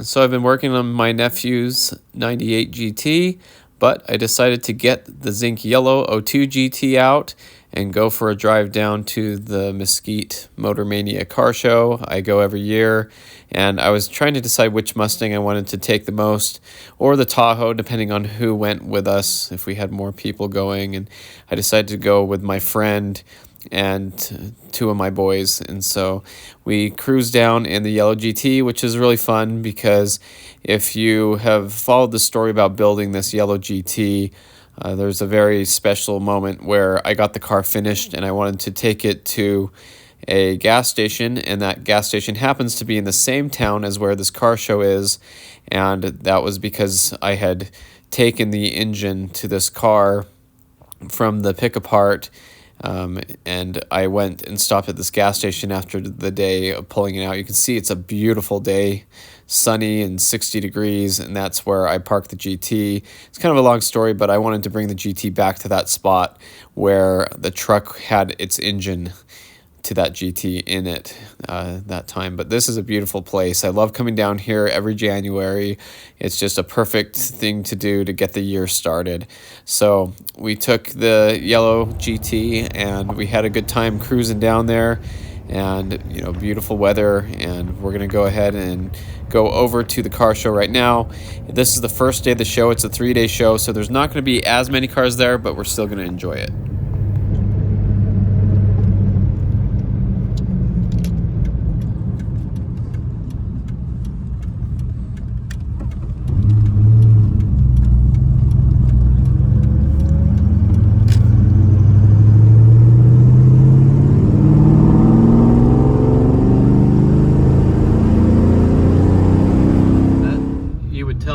So I've been working on my nephew's 98 GT, but I decided to get the zinc yellow 02 GT out and go for a drive down to the Mesquite Motor Mania car show. I go every year, and I was trying to decide which Mustang I wanted to take the most, or the Tahoe, depending on who went with us, if we had more people going. And I decided to go with my friend and two of my boys, and so we cruised down in the yellow GT, which is really fun because if you have followed the story about building this yellow GT, there's a very special moment where I got the car finished and I wanted to take it to a gas station, and that gas station happens to be in the same town as where this car show is, and that was because I had taken the engine to this car from the pick apart. And I went and stopped at this gas station after the day of pulling it out. You can see it's a beautiful day, sunny and 60 degrees, and that's where I parked the GT. It's kind of a long story, but I wanted to bring the GT back to that spot where the truck had its engine to that GT in it that time. But this is a beautiful place. I love coming down here every January. It's just a perfect thing to do to get the year started. So we took the yellow GT and we had a good time cruising down there, and beautiful weather, and we're gonna go ahead and go over to the car show right now. This is the first day of the show. It's a 3-day show, so there's not going to be as many cars there, but we're still going to enjoy it.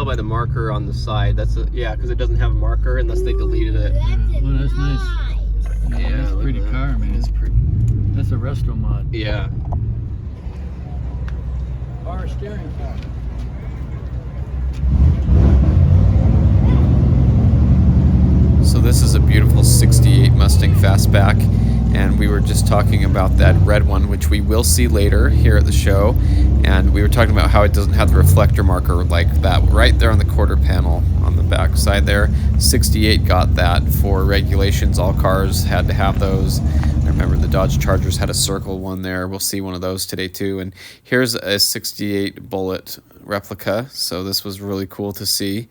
By the marker on the side, yeah, because it doesn't have a marker unless they deleted it. Well, that's nice. Yeah, that's a pretty car, man. It's pretty. That's a resto mod. Yeah. Power steering car. So this is a beautiful 68 Mustang Fastback, and we were just talking about that red one, which we will see later here at the show. And we were talking about how it doesn't have the reflector marker like that right there on the quarter panel on the back side there. 68 got that for regulations. All cars had to have those. I remember the Dodge Chargers had a circle one there. We'll see one of those today too. And here's a 68 Bullet replica. So this was really cool to see.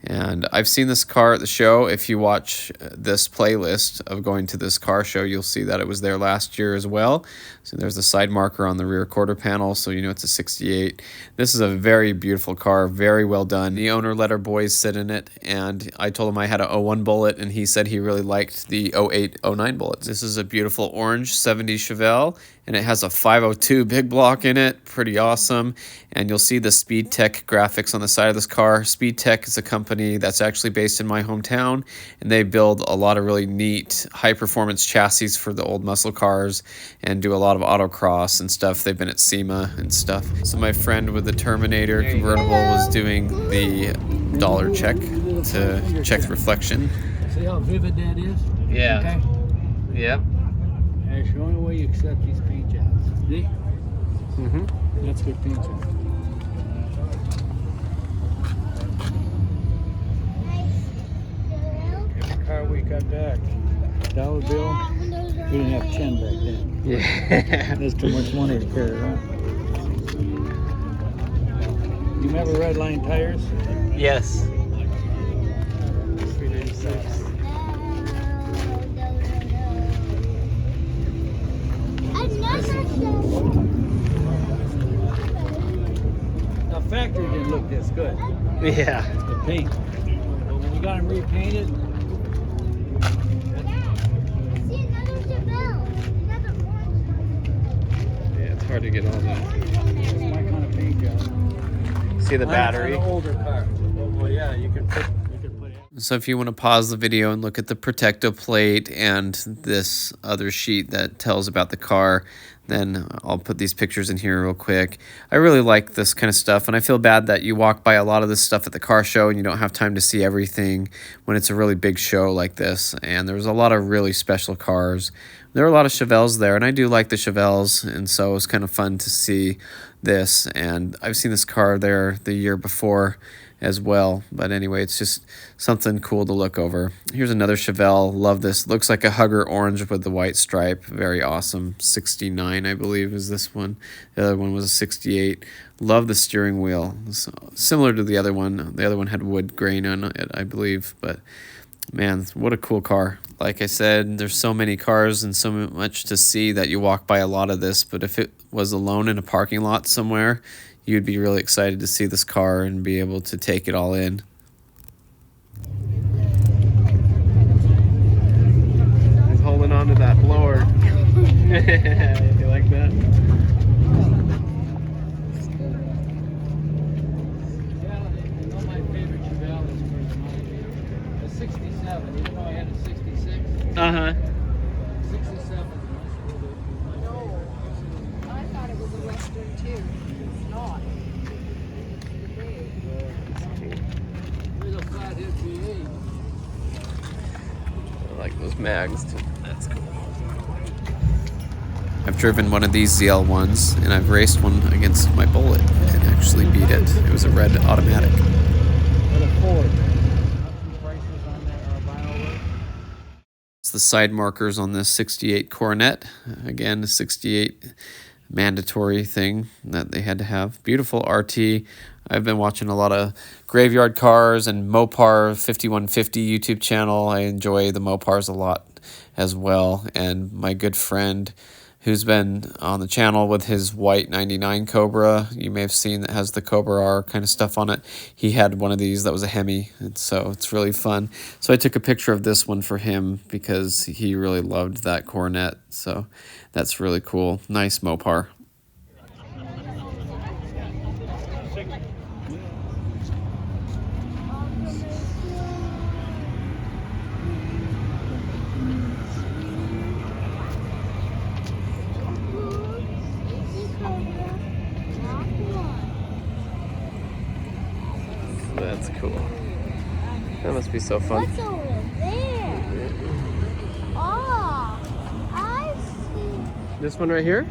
And I've seen this car at the show. If you watch this playlist of going to this car show, you'll see that it was there last year as well. So there's a side marker on the rear quarter panel, so you know it's a 68. This is a very beautiful car, very well done. The owner let our boys sit in it, and I told him I had a 01 Bullet, and he said he really liked the 08, 09 Bullets. This is a beautiful orange 70 Chevelle, and it has a 502 big block in it. Pretty awesome. And you'll see the Speed Tech graphics on the side of this car. Speed Tech is a company that's actually based in my hometown, and they build a lot of really neat high-performance chassis for the old muscle cars and do a lot of autocross and stuff. They've been at SEMA and stuff. So my friend with the Terminator convertible was doing the dollar check to check the reflection. See how vivid that is? Yeah. Okay. Yep. That's the only way you accept these paint jobs. See? Mm-hmm. That's good paint job. Every car we got back, dollar bill, we didn't have 10 back then. Yeah. There's too much money to carry around. You remember red line tires? Yes. 386. The factory didn't look this good. Yeah. The paint. But when we got them repainted, Yeah, it's hard to get all that. that's my kind of paint job. See the battery? On an older car. Well, yeah, you can put it. So if you want to pause the video and look at the protective plate and this other sheet that tells about the car, then I'll put these pictures in here real quick. I really like this kind of stuff, and I feel bad that you walk by a lot of this stuff at the car show and you don't have time to see everything when it's a really big show like this. And there's a lot of really special cars. There are a lot of Chevelles there, and I do like the Chevelles, and so it was kind of fun to see this. And I've seen this car there the year before as well, but anyway, it's just something cool to look over. Here's another Chevelle. Love this. Looks like a Hugger orange with the white stripe. Very awesome. 69, I believe, is this one. The other one was a 68. Love the steering wheel. So, similar to the other one. The other one had wood grain on it, I believe, but man, what a cool car. Like I said, there's so many cars and so much to see that you walk by a lot of this, but if it was alone in a parking lot somewhere, you'd be really excited to see this car and be able to take it all in. He's holding on to that blower. You like that? My favorite chevelle is the 67, even though I had a 66. Uh-huh. 67. No, I thought it was a Western too. It's not. There's a flathead V8. I like those mags too. That's cool. I've driven one of these ZL1s, and I've raced one against my Bullet and actually beat it. It was a red automatic. What a Ford. Prices on that vinyl work. It's the side markers on this 68 Coronet. Again, the 68 mandatory thing that they had to have. Beautiful RT. I've been watching a lot of Graveyard Cars and Mopar 5150 YouTube channel. I enjoy the Mopars a lot as well. And my good friend who's been on the channel with his white 99 Cobra, you may have seen, that has the Cobra R kind of stuff on it. He had one of these that was a Hemi, and so it's really fun. So I took a picture of this one for him because he really loved that Coronet. So that's really cool. Nice Mopar. That's cool. That must be so fun. What's over there? Oh, I see. This one right here?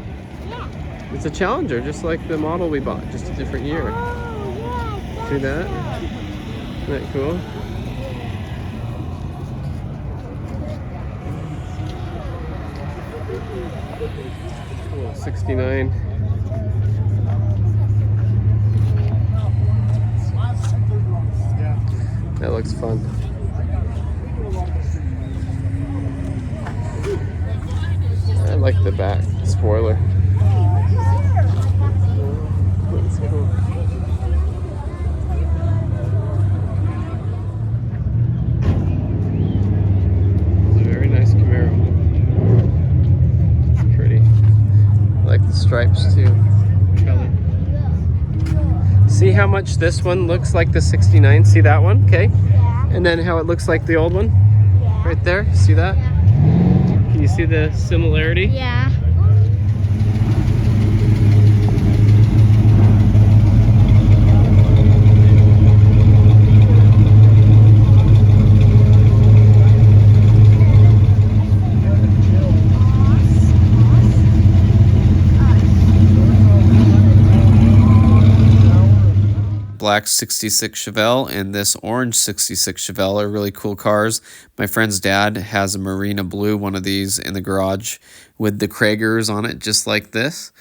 Yeah. It's a Challenger, just like the model we bought, just a different year. Oh, yeah. See that? Isn't that cool? Cool, 69. That looks fun. I like the back spoiler. That's cool. It's a very nice Camaro. It's pretty. I like the stripes too. Color. See how much this one looks like the 69? See that one? Okay. Yeah. And then how it looks like the old one? Yeah. Right there. See that? Can you see the similarity? Yeah. Black 66 Chevelle and this orange 66 Chevelle are really cool cars. My friend's dad has a Marina Blue one of these in the garage with the Kragers on it, just like this.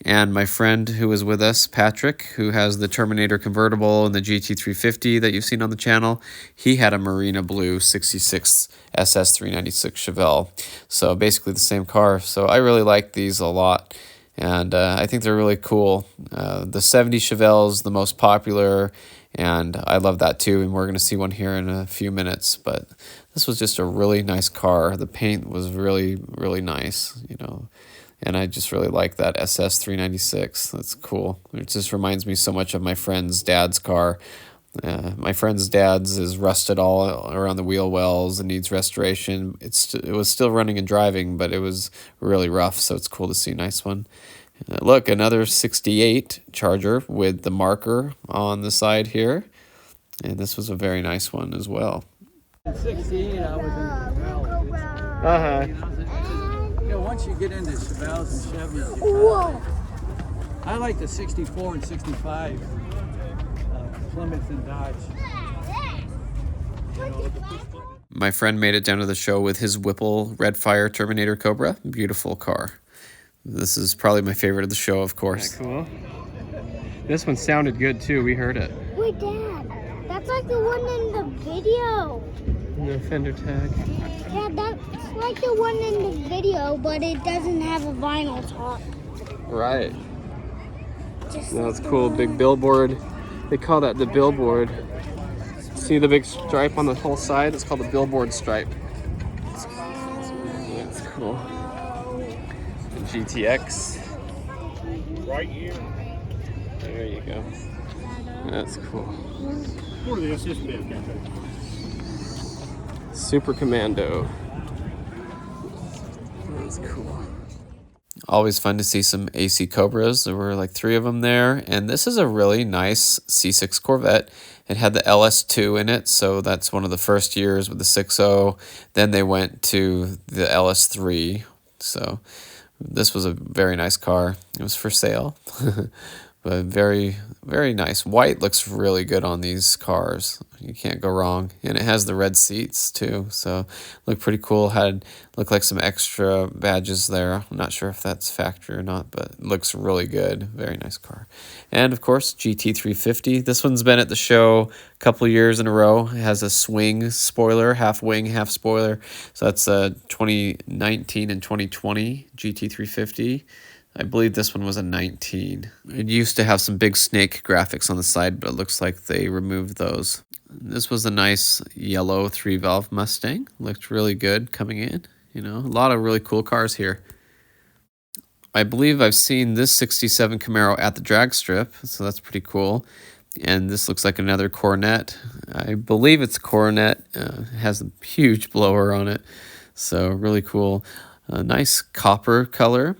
And my friend who was with us, Patrick, who has the Terminator convertible and the GT350 that you've seen on the channel, he had a Marina Blue 66 SS396 Chevelle. So basically the same car. So I really like these a lot. And I think they're really cool. The 70 Chevelle is the most popular, and I love that too. And we're going to see one here in a few minutes. But this was just a really nice car. The paint was really, really nice, you know. And I just really like that SS396. That's cool. It just reminds me so much of my friend's dad's car My friend's dad's is rusted all around the wheel wells and needs restoration. It was still running and driving, but it was really rough, so it's cool to see a nice one. Look, another 68 Charger with the marker on the side here. And this was a very nice one as well. In 68, I was in the Chevelle. Uh-huh. You know, once you get into Chevelles and Chevys, you I like the 64 and 65 Plymouth and Dodge. You know, the push button. My friend made it down to the show with his Whipple Redfire Terminator Cobra. Beautiful car. This is probably my favorite of the show, of course. Cool. This one sounded good too. We heard it. Wait, Dad, that's like the one in the video. The fender tag. Yeah, that's like the one in the video, but it doesn't have a vinyl top. Right. Just That's like the cool. one. Big billboard. They call that the billboard. See the big stripe on the whole side? It's called the billboard stripe. That's cool. The GTX. Right here. There you go. That's cool. What are the assist bed? Super Commando. That's cool. Always fun to see some AC Cobras. There were like 3 of them there. And this is a really nice C6 Corvette. It had the LS2 in it, so that's one of the first years with the 6.0. Then they went to the LS3. So this was a very nice car. It was for sale. But very, very nice. White looks really good on these cars. You can't go wrong. And it has the red seats too, so looked pretty cool. Looked like some extra badges there. I'm not sure if that's factory or not, but it looks really good. Very nice car. And of course, GT350. This one's been at the show a couple years in a row. It has a swing spoiler, half wing, half spoiler. So that's 2019 and 2020 GT350. I believe this one was a 19. It used to have some big snake graphics on the side, but it looks like they removed those. This was a nice yellow 3-valve Mustang. Looked really good coming in. You know, a lot of really cool cars here. I believe I've seen this 67 Camaro at the drag strip, so that's pretty cool. And this looks like another Coronet. I believe it's Coronet. It has a huge blower on it, so really cool. A nice copper color.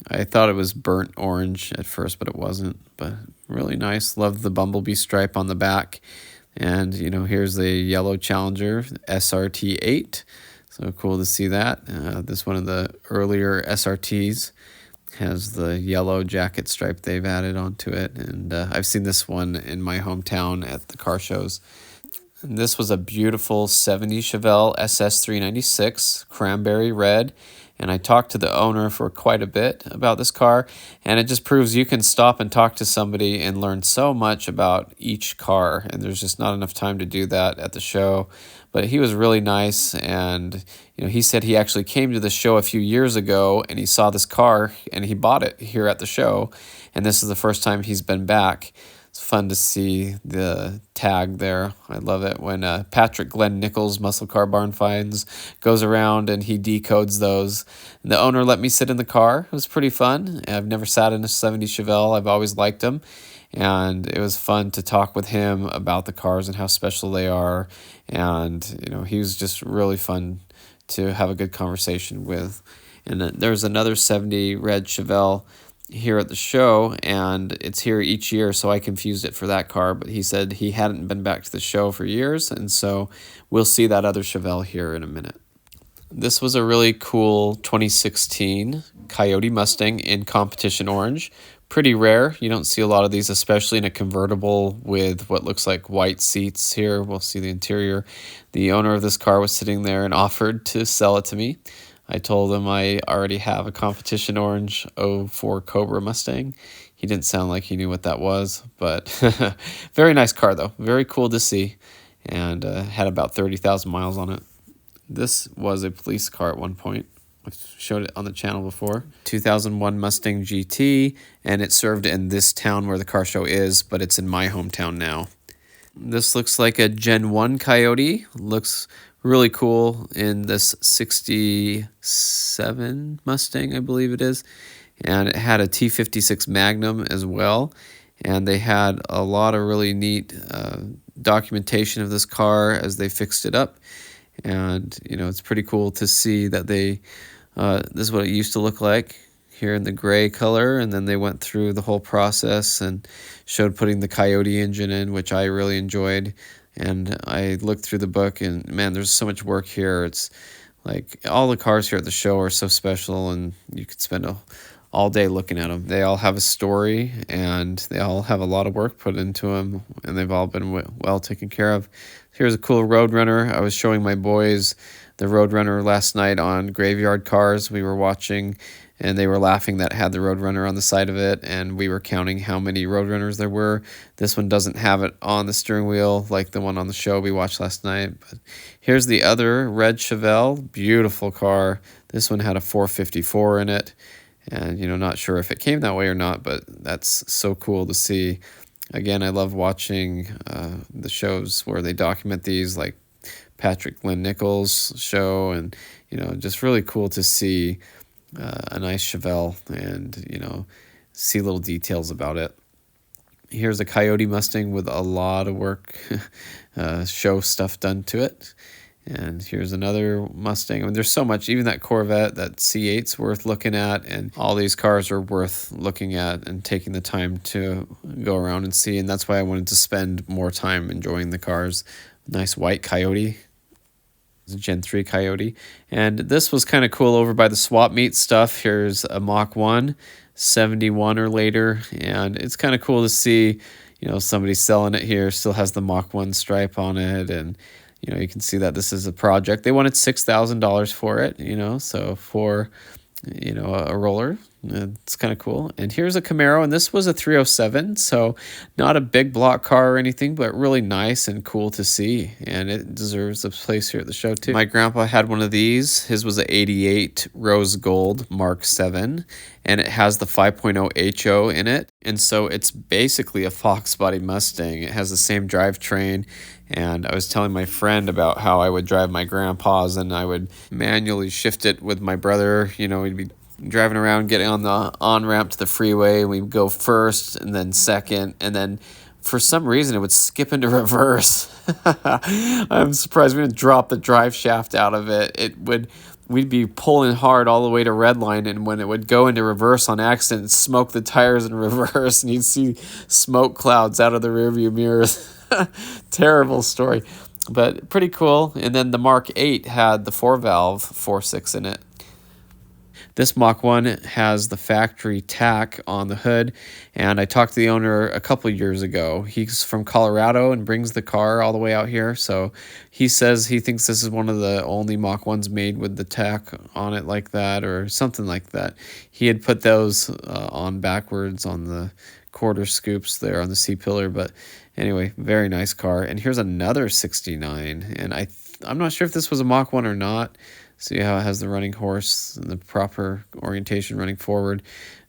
I thought it was burnt orange at first, but it wasn't. But really nice. Love the bumblebee stripe on the back. And, you know, here's the yellow Challenger SRT8. So cool to see that. This one of the earlier SRTs has the yellow jacket stripe they've added onto it. And I've seen this one in my hometown at the car shows. And this was a beautiful 70 Chevelle SS396, cranberry red. And I talked to the owner for quite a bit about this car, and it just proves you can stop and talk to somebody and learn so much about each car, and there's just not enough time to do that at the show. But he was really nice, and you know, he said he actually came to the show a few years ago, and he saw this car, and he bought it here at the show, and this is the first time he's been back. It's fun to see the tag there. I love it when Patrick Glenn Nichols, Muscle Car Barn Finds, goes around and he decodes those. And the owner let me sit in the car. It was pretty fun. I've never sat in a 70 Chevelle. I've always liked them. And it was fun to talk with him about the cars and how special they are. And, you know, he was just really fun to have a good conversation with. And then there's another 70 red Chevelle here at the show, and it's here each year, so I confused it for that car, but he said he hadn't been back to the show for years, and so we'll see that other Chevelle here in a minute. This was a really cool 2016 Coyote Mustang in competition orange. Pretty rare. You don't see a lot of these, especially in a convertible with what looks like white seats here. We'll see the interior. The owner of this car was sitting there and offered to sell it to me. I told him I already have a competition orange 04 Cobra Mustang. He didn't sound like he knew what that was, but very nice car though. Very cool to see, and had about 30,000 miles on it. This was a police car at one point. I've showed it on the channel before. 2001 Mustang GT, and it served in this town where the car show is, but it's in my hometown now. This looks like a Gen 1 Coyote. Looks really cool in this 67 Mustang, I believe it is. And it had a T56 Magnum as well. And they had a lot of really neat documentation of this car as they fixed it up. And, you know, it's pretty cool to see that they, this is what it used to look like here in the gray color. And then they went through the whole process and showed putting the Coyote engine in, which I really enjoyed. And I looked through the book and man, there's so much work here. It's like all the cars here at the show are so special and you could spend all day looking at them. They all have a story and they all have a lot of work put into them and they've all been well taken care of. Here's a cool Roadrunner. I was showing my boys the Roadrunner last night on Graveyard Cars. We were watching and they were laughing that it had the Roadrunner on the side of it, and we were counting how many Roadrunners there were. This one doesn't have it on the steering wheel like the one on the show we watched last night. But here's the other red Chevelle. Beautiful car. This one had a 454 in it. And, you know, not sure if it came that way or not, but that's so cool to see. Again, I love watching the shows where they document these, like Patrick Lynn Nichols' show, and, you know, just really cool to see a nice Chevelle and, you know, see little details about it. Here's a Coyote Mustang with a lot of work, show stuff done to it. And here's another Mustang. I mean, there's so much. Even that Corvette, that C8's worth looking at, and all these cars are worth looking at and taking the time to go around and see. And that's why I wanted to spend more time enjoying the cars. Nice white Coyote. It's a Gen 3 Coyote. And this was kind of cool over by the swap meet stuff. Here's a Mach 1, 71 or later. And it's kind of cool to see, you know, somebody selling it here. Still has the Mach 1 stripe on it. And you know, you can see that this is a project. They wanted $6,000 for it, you know, so for, you know, a roller, it's kind of cool. And here's a Camaro, and this was a 307, so not a big block car or anything, but really nice and cool to see, and it deserves a place here at the show too. My grandpa had one of these. His was an 88 rose gold Mark 7, and it has the 5.0 HO in it, and so it's basically a Fox body Mustang. It has the same drivetrain. And I was telling my friend about how I would drive my grandpa's and I would manually shift it with my brother. You know, we'd be driving around, getting on the on-ramp to the freeway. We'd go first and then second. And then for some reason, it would skip into reverse. I'm surprised we didn't drop the drive shaft out of it. We'd be pulling hard all the way to redline, and when it would go into reverse on accident, smoke the tires in reverse, and you'd see smoke clouds out of the rearview mirrors. Terrible story, but pretty cool. And then the Mark 8 had the 4-valve 4.6 in it. This Mach 1 has the factory tack on the hood, and I talked to the owner a couple years ago. He's from Colorado and brings the car all the way out here, so he says he thinks this is one of the only Mach 1s made with the tack on it like that, or something like that. He had put those on backwards on the quarter scoops there on the C-pillar, but anyway, very nice car. And here's another 69, and I'm not sure if this was a Mach 1 or not. See how it has the running horse and the proper orientation running forward.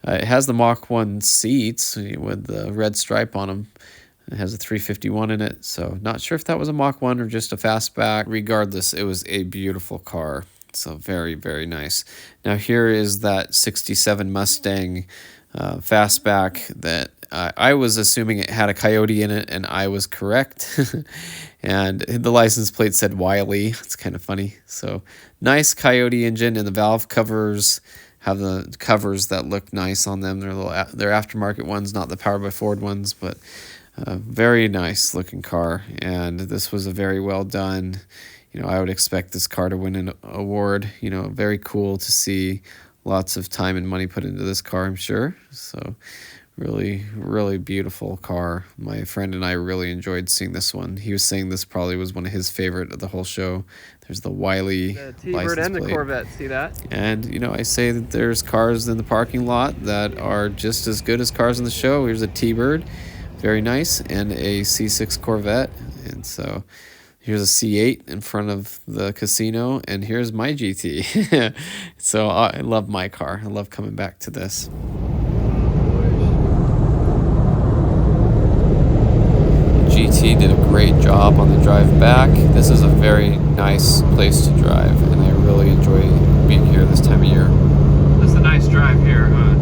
It has the Mach 1 seats with the red stripe on them. It has a 351 in it, so not sure if that was a Mach 1 or just a fastback. Regardless, it was a beautiful car, so very, very nice. Now here is that 67 Mustang fastback that I was assuming it had a Coyote in it, and I was correct. And the license plate said Wiley. It's kind of funny. So nice Coyote engine, and the valve covers have the covers that look nice on them. They're aftermarket ones, not the Power by Ford ones, but very nice looking car. And this was a very well done. You know, I would expect this car to win an award. You know, very cool to see. Lots of time and money put into this car, I'm sure. So really, really beautiful car. My friend and I really enjoyed seeing this one. He was saying this probably was one of his favorite of the whole show. There's the Wiley T-Bird and the Corvette, see that? And, you know, I say that there's cars in the parking lot that are just as good as cars in the show. Here's a T-Bird, very nice, and a C6 Corvette. And so here's a C8 in front of the casino, and here's my GT. So I love my car. I love coming back to this. GT did a great job on the drive back. This is a very nice place to drive, and I really enjoy being here this time of year. It's a nice drive here, huh?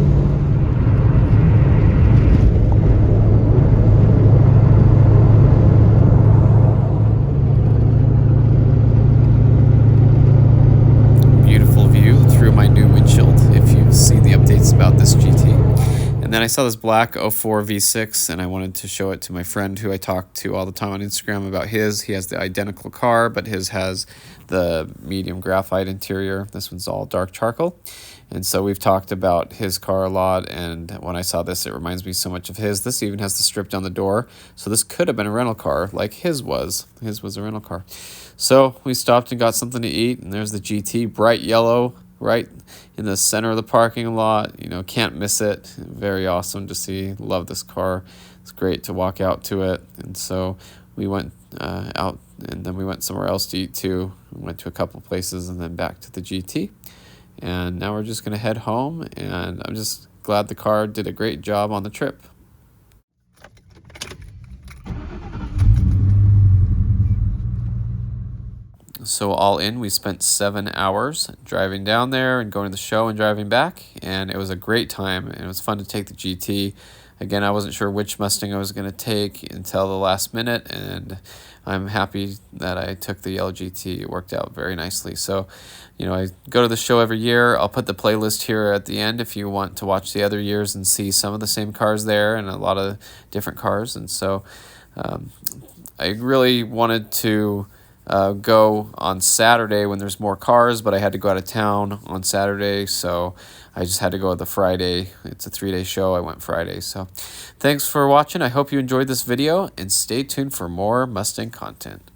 And I saw this black 04 V6, and I wanted to show it to my friend who I talk to all the time on Instagram about his. He has the identical car, but his has the medium graphite interior. This one's all dark charcoal. And so we've talked about his car a lot, and when I saw this, it reminds me so much of his. This even has the strip down the door, so this could have been a rental car like his was. His was a rental car. So we stopped and got something to eat, and there's the GT, bright yellow, right in the center of the parking lot. You know, can't miss it. Very awesome to see. Love this car. It's great to walk out to it. And so we went out, and then we went somewhere else to eat too. We went to a couple places and then back to the GT. And now we're just going to head home, and I'm just glad the car did a great job on the trip. So all in, we spent 7 hours driving down there and going to the show and driving back, and it was a great time, and it was fun to take the GT. Again, I wasn't sure which Mustang I was going to take until the last minute, and I'm happy that I took the yellow GT. It worked out very nicely. So, you know, I go to the show every year. I'll put the playlist here at the end if you want to watch the other years and see some of the same cars there and a lot of different cars. And so I really wanted to go on Saturday when there's more cars, but I had to go out of town on Saturday, so I just had to go the Friday. It's a 3-day show. I went Friday. So thanks for watching. I hope you enjoyed this video, and stay tuned for more Mustang content.